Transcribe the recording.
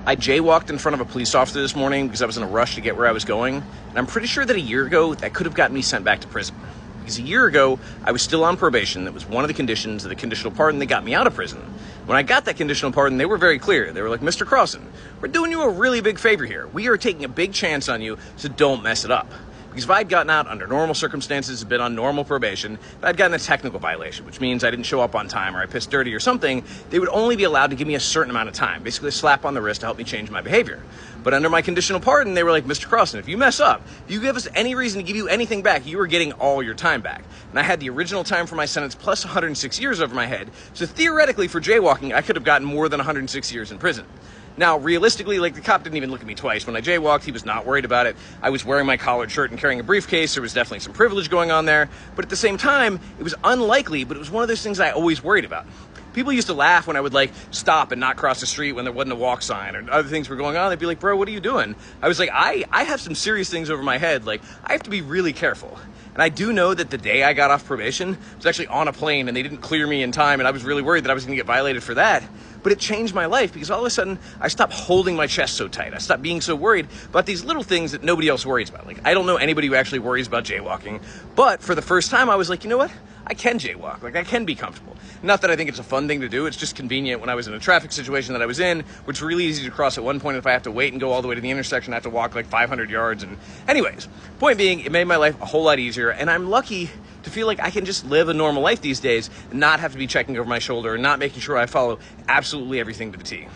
I jaywalked in front of a police officer this morning because I was in a rush to get where I was going, and I'm pretty sure that a year ago that could have gotten me sent back to prison. Because a year ago, I was still on probation. That was one of the conditions of the conditional pardon that got me out of prison. When I got that conditional pardon, they were very clear. They were like, Mr. Crossan, we're doing you a really big favor here. We are taking a big chance on you, so don't mess it up. Because if I'd gotten out under normal circumstances, been on normal probation, if I'd gotten a technical violation, which means I didn't show up on time or I pissed dirty or something, they would only be allowed to give me a certain amount of time, basically a slap on the wrist to help me change my behavior. But under my conditional pardon, they were like, Mr. Crossan, if you mess up, if you give us any reason to give you anything back, you are getting all your time back. And I had the original time for my sentence plus 106 years over my head, so theoretically for jaywalking, I could have gotten more than 106 years in prison. Now, realistically, the cop didn't even look at me twice. When I jaywalked, he was not worried about it. I was wearing my collared shirt and carrying a briefcase. There was definitely some privilege going on there. But at the same time, it was unlikely, but it was one of those things I always worried about. People used to laugh when I would stop and not cross the street when there wasn't a walk sign or other things were going on. They'd be like, bro, what are you doing? I was like, I have some serious things over my head. I have to be really careful. And I do know that the day I got off probation, I was actually on a plane and they didn't clear me in time. And I was really worried that I was going to get violated for that. But it changed my life because all of a sudden I stopped holding my chest so tight. I stopped being so worried about these little things that nobody else worries about. I don't know anybody who actually worries about jaywalking. But for the first time, I was like, you know what? I can jaywalk. I can be comfortable. Not that I think it's a fun thing to do. It's just convenient when I was in a traffic situation that I was in, which is really easy to cross at one point. If I have to wait and go all the way to the intersection, I have to walk 500 yards. And anyways, point being, it made my life a whole lot easier. And I'm lucky to feel like I can just live a normal life these days and not have to be checking over my shoulder and not making sure I follow absolutely everything to the T.